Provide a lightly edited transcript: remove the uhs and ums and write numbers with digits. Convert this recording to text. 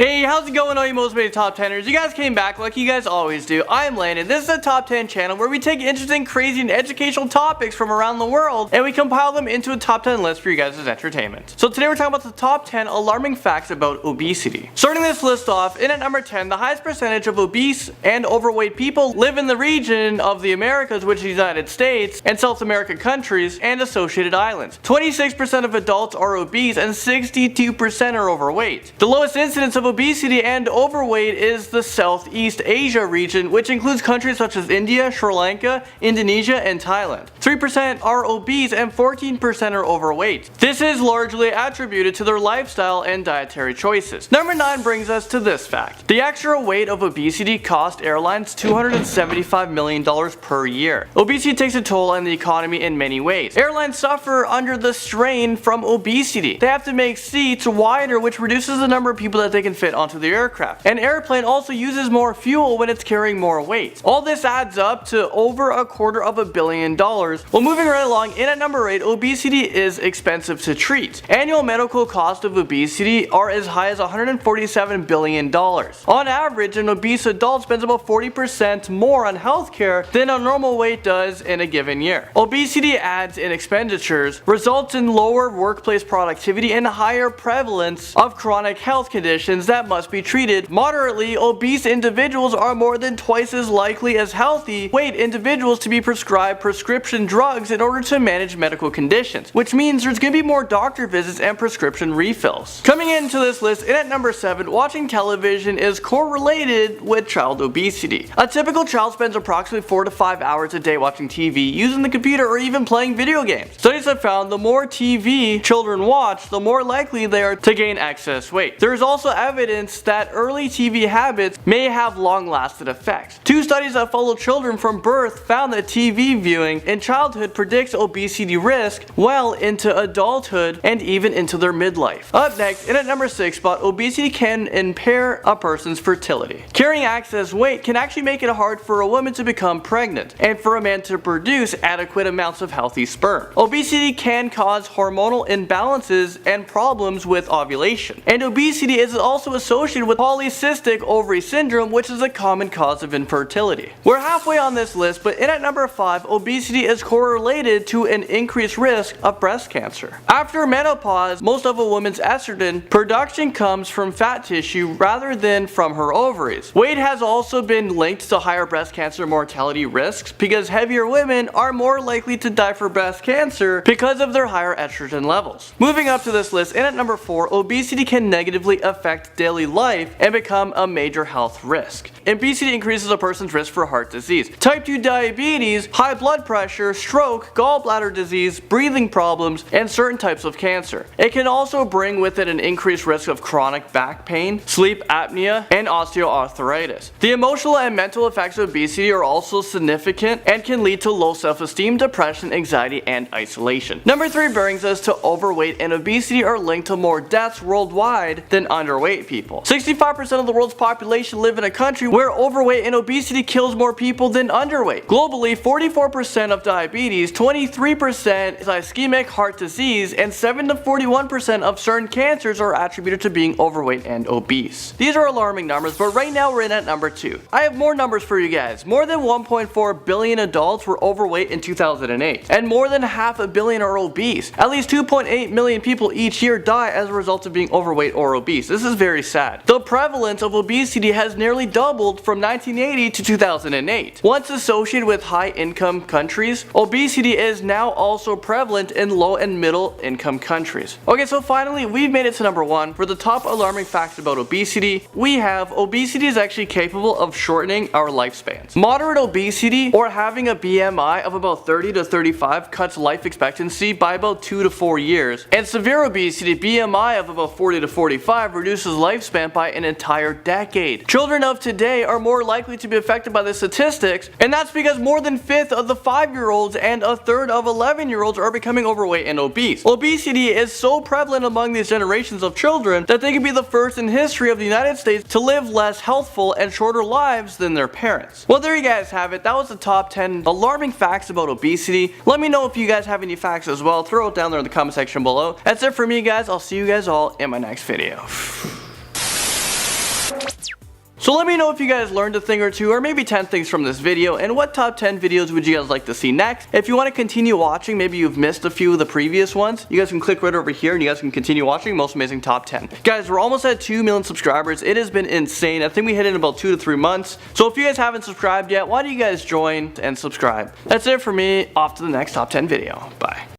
Hey, how's it going, all you motivated top 10ers? You guys came back like you guys always do. I'm Landon. This is a top 10 channel where we take interesting, crazy, and educational topics from around the world and we compile them into a top 10 list for you guys' entertainment. So today we're talking about the top 10 alarming facts about obesity. Starting this list off, in at number 10, the highest percentage of obese and overweight people live in the region of the Americas, which is the United States and South American countries and associated islands. 26% of adults are obese and 62% are overweight. The lowest incidence of obesity and overweight is the Southeast Asia region, which includes countries such as India, Sri Lanka, Indonesia, and Thailand. 3% are obese and 14% are overweight. This is largely attributed to their lifestyle and dietary choices. Number 9 brings us to this fact. The extra weight of obesity cost airlines $275 million per year. Obesity takes a toll on the economy in many ways. Airlines suffer under the strain from obesity. They have to make seats wider, which reduces the number of people that they can fit onto the aircraft. An airplane also uses more fuel when it's carrying more weight. All this adds up to over $250 million. Well, moving right along, in at number 8, obesity is expensive to treat. Annual medical costs of obesity are as high as $147 billion. On average, an obese adult spends about 40% more on healthcare than a normal weight does in a given year. Obesity adds in expenditures, results in lower workplace productivity and higher prevalence of chronic health conditions that must be treated. Moderately obese individuals are more than twice as likely as healthy weight individuals to be prescribed prescription drugs in order to manage medical conditions, which means there's going to be more doctor visits and prescription refills. Coming into this list, in at number 7, watching television is correlated with child obesity. A typical child spends approximately 4 to 5 hours a day watching TV, using the computer, or even playing video games. Studies have found the more TV children watch, the more likely they are to gain excess weight. There is also evidence that early TV habits may have long-lasting effects. 2 studies that followed children from birth found that TV viewing in childhood predicts obesity risk well into adulthood and even into their midlife. Up next, in at number 6 spot, obesity can impair a person's fertility. Carrying excess weight can actually make it hard for a woman to become pregnant and for a man to produce adequate amounts of healthy sperm. Obesity can cause hormonal imbalances and problems with ovulation. And obesity is also associated with polycystic ovary syndrome, which is a common cause of infertility. We're halfway on this list, but in at number 5, obesity is correlated to an increased risk of breast cancer. After menopause, most of a woman's estrogen production comes from fat tissue rather than from her ovaries. Weight has also been linked to higher breast cancer mortality risks because heavier women are more likely to die for breast cancer because of their higher estrogen levels. Moving up to this list, in at number 4, obesity can negatively affect daily life and become a major health risk. Obesity increases a person's risk for heart disease, type 2 diabetes, high blood pressure, stroke, gallbladder disease, breathing problems, and certain types of cancer. It can also bring with it an increased risk of chronic back pain, sleep apnea, and osteoarthritis. The emotional and mental effects of obesity are also significant and can lead to low self-esteem, depression, anxiety, and isolation. Number 3 brings us to overweight and obesity are linked to more deaths worldwide than underweight people. 65% of the world's population live in a country where overweight and obesity kills more people than underweight. Globally, 44% of diabetes, 23% is ischemic heart disease, and 7 to 41% of certain cancers are attributed to being overweight and obese. These are alarming numbers, but right now we're in at number 2. I have more numbers for you guys. More than 1.4 billion adults were overweight in 2008, and more than half a billion are obese. At least 2.8 million people each year die as a result of being overweight or obese. This is very sad. The prevalence of obesity has nearly doubled from 1980 to 2008. Once associated with high-income countries, obesity is now also prevalent in low and middle-income countries. Okay, so finally, we've made it to number 1. For the top alarming facts about obesity, we have obesity is actually capable of shortening our lifespans. Moderate obesity, or having a BMI of about 30 to 35, cuts life expectancy by about 2 to 4 years, and severe obesity, BMI of about 40 to 45, reduces lifespan by an entire decade. Children of today are more likely to be affected by the statistics, and that's because more than 1/5 of the 5-year-olds and 1/3 of 11-year-olds are becoming overweight and obese. Obesity is so prevalent among these generations of children that they could be the first in history of the United States to live less healthful and shorter lives than their parents. Well, there you guys have it. That was the top 10 alarming facts about obesity. Let me know if you guys have any facts as well. Throw it down there in the comment section below. That's it for me, guys. I'll see you guys all in my next video. So let me know if you guys learned a thing or two, or maybe 10 things from this video, and what top 10 videos would you guys like to see next. If you want to continue watching, maybe you've missed a few of the previous ones, you guys can click right over here and you guys can continue watching Most Amazing Top 10. Guys, we're almost at 2 million subscribers. It has been insane. I think we hit it in about 2 to 3 months. So if you guys haven't subscribed yet, why don't you guys join and subscribe? That's it for me. Off to the next top 10 video. Bye.